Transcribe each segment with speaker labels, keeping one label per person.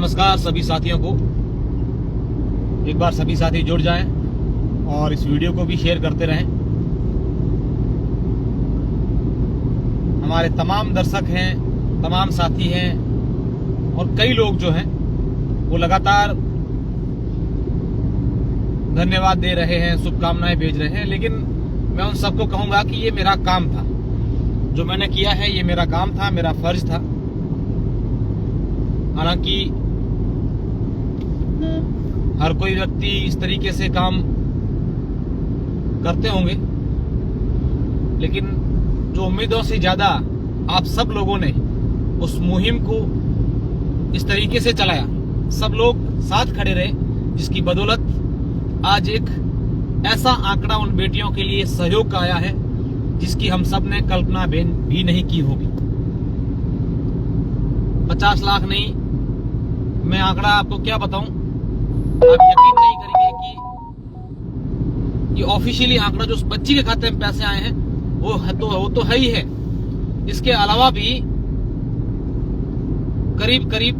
Speaker 1: नमस्कार सभी साथियों को। एक बार सभी साथी जुड़ जाएं और इस वीडियो को भी शेयर करते रहें। हमारे तमाम दर्शक हैं, तमाम साथी हैं और कई लोग जो हैं वो लगातार धन्यवाद दे रहे हैं, शुभकामनाएं भेज रहे हैं। लेकिन मैं उन सबको कहूंगा कि ये मेरा काम था, जो मैंने किया है ये मेरा काम था, मेरा फर्ज था। हालांकि हर कोई व्यक्ति इस तरीके से काम करते होंगे, लेकिन जो उम्मीदों से ज्यादा आप सब लोगों ने उस मुहिम को इस तरीके से चलाया, सब लोग साथ खड़े रहे, जिसकी बदौलत आज एक ऐसा आंकड़ा उन बेटियों के लिए सहयोग का आया है जिसकी हम सब ने कल्पना भी नहीं की होगी। 50 लाख नहीं, मैं आंकड़ा आपको क्या बताऊं, आप यकीन नहीं करेंगे कि ये ऑफिशियली आंकड़ा जो उस बच्ची के खाते में पैसे आए हैं वो तो है ही है। इसके अलावा भी करीब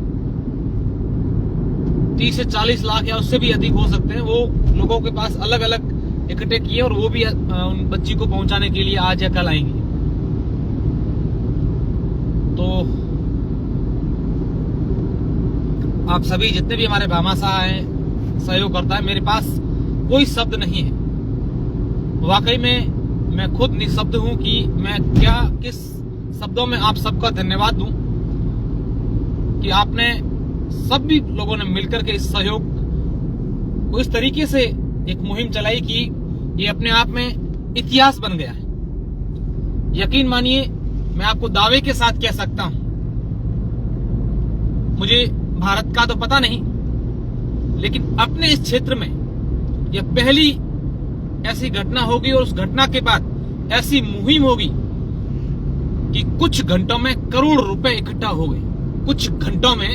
Speaker 1: 30 से 40 लाख या उससे भी अधिक हो सकते हैं, वो लोगों के पास अलग अलग इकट्ठे किए और वो भी उन बच्ची को पहुंचाने के लिए आज या कल आएंगे। तो आप सभी जितने भी हमारे भामाशाह हैं, सहयोग करता है, मेरे पास कोई शब्द नहीं है। वाकई में मैं खुद निःशब्द हूं कि मैं किस शब्दों में आप सबका धन्यवाद दूं कि आपने सभी लोगों ने मिलकर के इस सहयोग को इस तरीके से एक मुहिम चलाई कि ये अपने आप में इतिहास बन गया है। यकीन मानिए, मैं आपको दावे के साथ कह सकता हूं, मुझे भारत का तो पता नहीं, लेकिन अपने इस क्षेत्र में यह पहली ऐसी घटना होगी और उस घटना के बाद ऐसी मुहिम होगी कि कुछ घंटों में करोड़ रुपए इकट्ठा हो गए। कुछ घंटों में,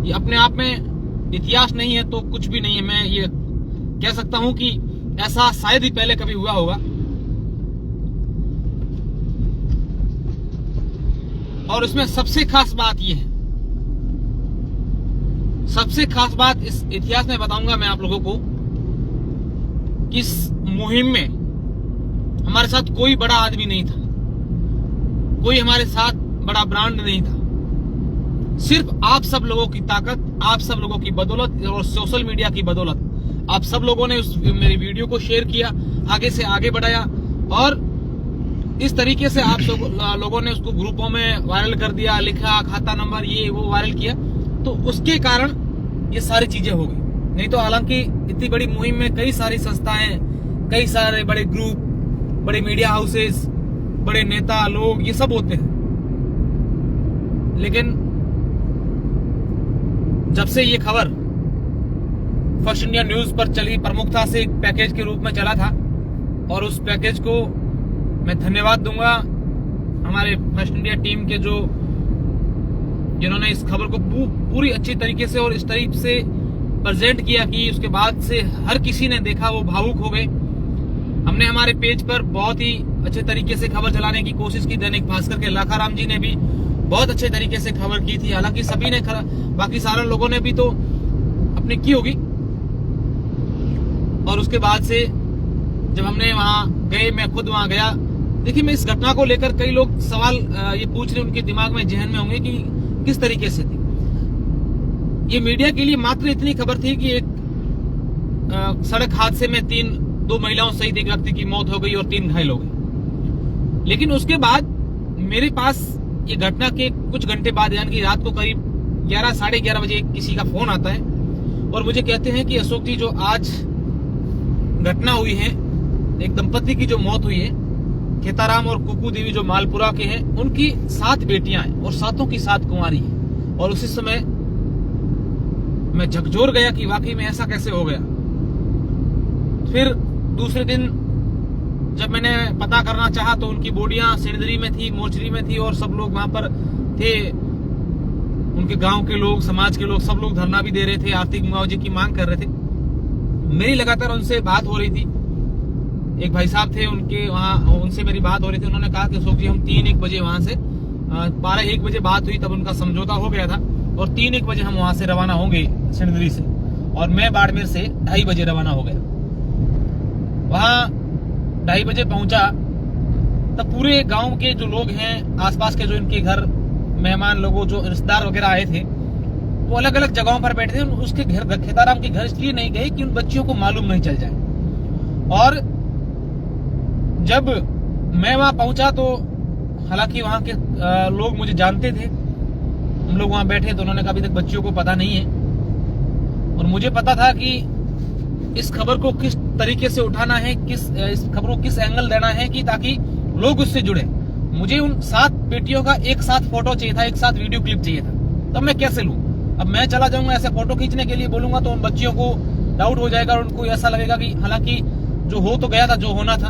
Speaker 1: ये अपने आप में इतिहास नहीं है तो कुछ भी नहीं है। मैं ये कह सकता हूं कि ऐसा शायद ही पहले कभी हुआ होगा। और इसमें सबसे खास बात ये है, सबसे खास बात इस इतिहास में बताऊंगा मैं आप लोगों को कि इस मुहिम में हमारे साथ कोई बड़ा आदमी नहीं था, कोई हमारे साथ बड़ा ब्रांड नहीं था। सिर्फ आप सब लोगों की ताकत, आप सब लोगों की बदौलत और सोशल मीडिया की बदौलत आप सब लोगों ने उस मेरी वीडियो को शेयर किया, आगे से आगे बढ़ाया और इस तरीके से आप सब लोगों ने उसको ग्रुपों में वायरल कर दिया, लिखा खाता नंबर ये वो वायरल किया, तो उसके कारण ये सारी चीजें हो गई। नहीं तो हालांकि इतनी बड़ी मुहिम में कई सारी संस्थाएं, कई सारे बड़े ग्रुप, बड़े मीडिया हाउसेस, बड़े नेता लोग, ये सब होते हैं। लेकिन जब से ये खबर फर्स्ट इंडिया न्यूज पर चली, प्रमुखता से एक पैकेज के रूप में चला था, और उस पैकेज को मैं धन्यवाद दूंगा हमारे फर्स्ट इंडिया टीम के जिन्होंने इस खबर को पूरी अच्छी तरीके से और इस तरीके से प्रेजेंट किया कि उसके बाद से हर किसी ने देखा, वो भावुक हो गए। हमने हमारे पेज पर बहुत ही अच्छे तरीके से खबर चलाने की कोशिश की। दैनिक भास्कर के लाखाराम जी ने भी बहुत अच्छे तरीके से खबर की थी, हालांकि सभी ने, बाकी सारे लोगों ने भी तो अपनी की होगी। और उसके बाद से जब हमने वहां गए, मैं खुद वहां गया, देखिए मैं इस घटना को लेकर कई लोग सवाल ये पूछ रहे, उनके दिमाग में, जहन में होंगे कि किस तरीके से थी। ये मीडिया के लिए मात्र इतनी खबर थी कि एक सड़क हादसे में 2 महिलाओं सहित एक व्यक्ति की मौत हो गई और 3 घायल हो गए। लेकिन उसके बाद मेरे पास ये घटना के कुछ घंटे बाद, यानी कि रात को करीब 11 साढ़े 11 बजे किसी का फोन आता है और मुझे कहते हैं कि अशोक जी, जो आज घटना हुई है, एक दंपति की जो मौत हुई है, खेताराम और कुकू देवी जो मालपुरा के हैं, उनकी 7 बेटियां हैं और 7 की 7 कुंवारी हैं। और उसी समय मैं झकझोर गया कि वाकई में ऐसा कैसे हो गया। फिर दूसरे दिन जब मैंने पता करना चाहा तो उनकी बॉडियां सिणदरी में थी, मोर्चरी में थी, और सब लोग वहां पर थे। उनके गांव के लोग, समाज के लोग, सब लोग धरना भी दे रहे थे, आर्थिक मुआवजे की मांग कर रहे थे। मेरी लगातार उनसे बात हो रही थी। एक भाई साहब थे उनके वहां, उनसे मेरी बात हो रही थी। उन्होंने कहा कि अशोक जी, हम 3-1 बजे वहां से 12-1 बजे बात हुई, तब उनका समझौता हो गया था और 3-1 बजे हम वहां से रवाना होंगे सिंदरी से, और मैं बाड़मेर से 2:30 बजे रवाना हो गया। वहां 2:30 बजे पहुंचा, तब पूरे गांव के जो लोग हैं, आसपास के जो इनके घर मेहमान लोगों, जो रिश्तेदार वगैरह आए थे, वो अलग अलग जगहों पर बैठे थे। उसके घर, खेताराम के घर इसलिए नहीं गए कि उन बच्चियों को मालूम नहीं चल जाए। और जब मैं वहां पहुंचा तो हालांकि वहां के लोग मुझे जानते थे। हम लोग वहां बैठे तो उन्होंने कहा अभी तक बच्चियों को पता नहीं है, और मुझे पता था कि इस खबर को किस तरीके से उठाना है, इस खबर को किस एंगल देना है कि ताकि लोग उससे जुड़े। मुझे उन 7 बेटियों का एक साथ फोटो चाहिए था, एक साथ वीडियो क्लिप चाहिए था। तब मैं कैसे लूं? अब मैं चला जाऊंगा ऐसे फोटो खींचने के लिए बोलूंगा तो उन बच्चियों को डाउट हो जाएगा, और उनको ऐसा लगेगा कि हालांकि जो हो तो गया था, जो होना था।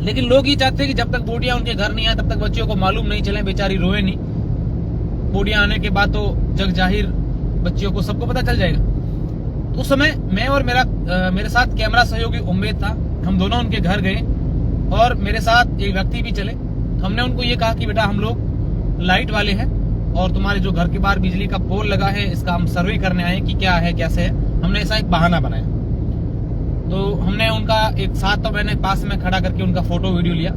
Speaker 1: लेकिन लोग ये चाहते हैं कि जब तक बोटियां उनके घर नहीं आए तब तक बच्चियों को मालूम नहीं चले, बेचारी रोए नहीं। बोटियां आने के बाद तो जग जाहिर बच्चियों को सबको पता चल जाएगा। तो उस समय मैं और मेरे साथ कैमरा सहयोगी उम्मीद था, हम दोनों उनके घर गए, और मेरे साथ एक व्यक्ति भी चले। हमने उनको ये कहा कि बेटा हम लोग लाइट वाले हैं, और तुम्हारे जो घर के बाहर बिजली का पोल लगा है इसका हम सर्वे करने आए कि क्या है कैसे है। हमने ऐसा एक बहाना बनाया। तो हमने उनका एक साथ, तो मैंने पास में खड़ा करके उनका फोटो वीडियो लिया।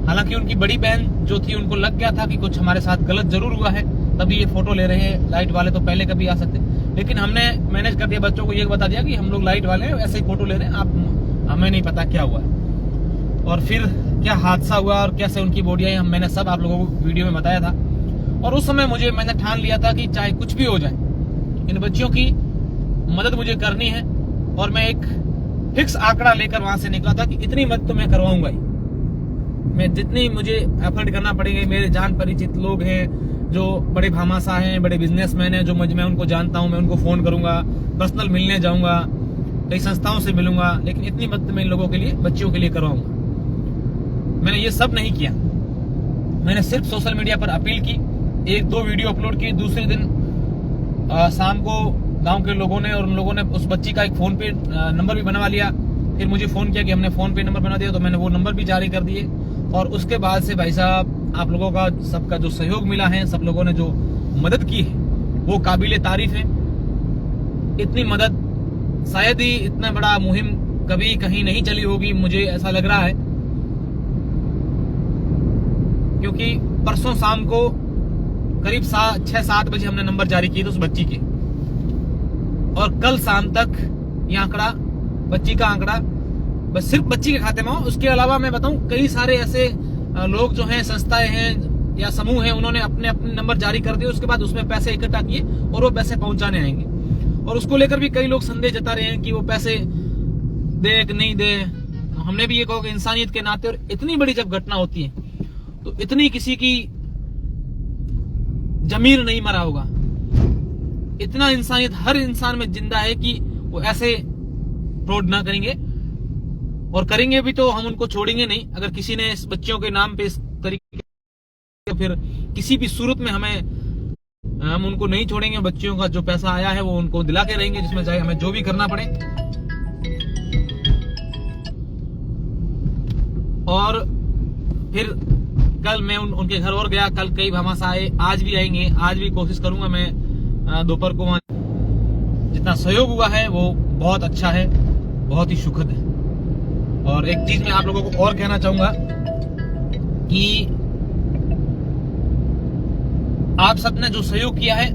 Speaker 1: हालांकि उनकी बड़ी बहन जो थी उनको लग गया था कि कुछ हमारे साथ गलत जरूर हुआ है, तभी ये फोटो ले रहे हैं। लाइट वाले तो पहले कभी आ सकते, लेकिन हमने मैनेज कर दिया, बच्चों को ये बता दिया कि हम लोग लाइट वाले हैं, ऐसे ही फोटो ले रहे हैं, आप हमें नहीं पता क्या हुआ है। और फिर क्या हादसा हुआ और कैसे उनकी बॉडी आई, मैंने सब आप लोगों को वीडियो में बताया था। और उस समय मैंने ठान लिया था कि चाहे कुछ भी हो जाए, इन बच्चियों की मदद मुझे करनी है। और मैं एक फिक्स आंकड़ा लेकर वहां से निकला था कि इतनी मदद तो मैं करवाऊंगा ही। मैं जितनी मुझे एफर्ट करना पड़ेगा, मेरे जान परिचित लोग हैं जो बड़े भामाशाह हैं, बड़े बिजनेसमैन हैं, जो मैं उनको जानता हूं, मैं उनको फोन करूंगा, पर्सनल मिलने जाऊंगा, कई संस्थाओं से मिलूंगा, लेकिन इतनी मदद मैं इन लोगों के लिए, बच्चियों के लिए करवाऊंगा। मैंने ये सब नहीं किया। मैंने सिर्फ सोशल मीडिया पर अपील की, 1-2 वीडियो अपलोड की। दूसरे दिन शाम को गांव के लोगों ने और उन लोगों ने उस बच्ची का एक फोन पे नंबर भी बनवा लिया। फिर मुझे फोन किया कि हमने फोन पे नंबर बना दिया, तो मैंने वो नंबर भी जारी कर दिए। और उसके बाद से भाई साहब आप लोगों का सबका जो सहयोग मिला है, सब लोगों ने जो मदद की है वो काबिले तारीफ है। इतनी मदद शायद ही इतना बड़ा मुहिम कभी कहीं नहीं चली होगी, मुझे ऐसा लग रहा है। क्योंकि परसों शाम को करीब 6-7 बजे हमने नंबर जारी किए थे उस बच्ची के, और कल शाम तक ये आंकड़ा, बच्ची का आंकड़ा बस सिर्फ बच्ची के खाते में हो। उसके अलावा मैं बताऊं, कई सारे ऐसे लोग जो हैं, संस्थाएं हैं या समूह हैं, उन्होंने अपने अपने नंबर जारी कर दिए। उसके बाद उसमें पैसे इकट्ठा किए और वो पैसे पहुंचाने आएंगे। और उसको लेकर भी कई लोग संदेह जता रहे हैं कि वो पैसे दे कि नहीं दे। हमने भी ये कहा कि इंसानियत के नाते, और इतनी बड़ी जब घटना होती है तो इतनी किसी की जमीर नहीं मरा होगा, इतना इंसानियत हर इंसान में जिंदा है कि वो ऐसे फ्रॉड ना करेंगे। और करेंगे भी तो हम उनको छोड़ेंगे नहीं। अगर किसी ने इस बच्चियों के नाम पे इस तरीके, फिर किसी भी सूरत में हम उनको नहीं छोड़ेंगे। बच्चियों का जो पैसा आया है वो उनको दिला के रहेंगे, जिसमें चाहे हमें जो भी करना पड़े। और फिर कल मैं उनके घर और गया। कल कई भामाशाह आए, आज भी आएंगे। आज भी कोशिश करूंगा मैं दोपहर को वहां। जितना सहयोग हुआ है वो बहुत अच्छा है, बहुत ही सुखद है। और एक चीज मैं आप लोगों को और कहना चाहूंगा कि आप सबने जो सहयोग किया है,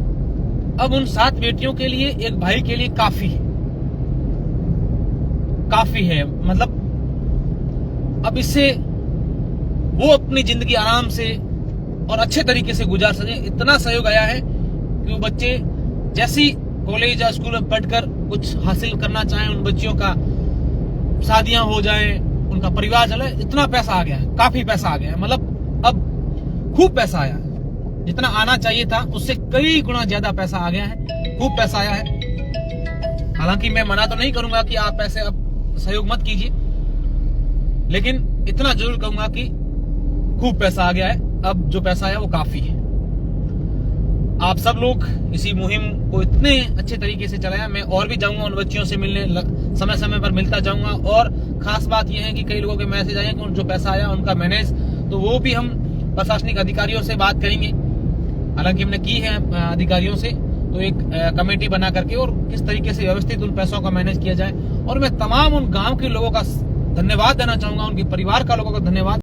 Speaker 1: अब उन 7 बेटियों के लिए, एक भाई के लिए काफी है। मतलब अब इससे वो अपनी जिंदगी आराम से और अच्छे तरीके से गुजार सके। इतना सहयोग आया है कि वो बच्चे जैसी कॉलेज या स्कूल में पढ़कर कुछ हासिल करना चाहें, उन बच्चियों का शादियां हो जाए, उनका परिवार चले, इतना पैसा आ गया है, काफी पैसा आ गया है। मतलब अब खूब पैसा आया है, जितना आना चाहिए था उससे कई गुना ज्यादा पैसा आ गया है, खूब पैसा आया है। हालांकि मैं मना तो नहीं करूंगा कि आप पैसे अब सहयोग मत कीजिए, लेकिन इतना जरूर कहूंगा कि खूब पैसा आ गया है। अब जो पैसा आया वो काफी है। आप सब लोग इसी मुहिम को इतने अच्छे तरीके से चलाया। मैं और भी जाऊंगा उन बच्चियों से मिलने, समय समय पर मिलता जाऊंगा। और खास बात यह है कि कई लोगों के मैसेज आए कि जो पैसा आया उनका मैनेज, तो वो भी हम प्रशासनिक अधिकारियों से बात करेंगे हालांकि हमने की है अधिकारियों से, तो एक कमेटी बना करके और किस तरीके से व्यवस्थित उन पैसों का मैनेज किया जाए। और मैं तमाम उन गांव के लोगों का धन्यवाद देना चाहूंगा, उनके परिवार का लोगों का धन्यवाद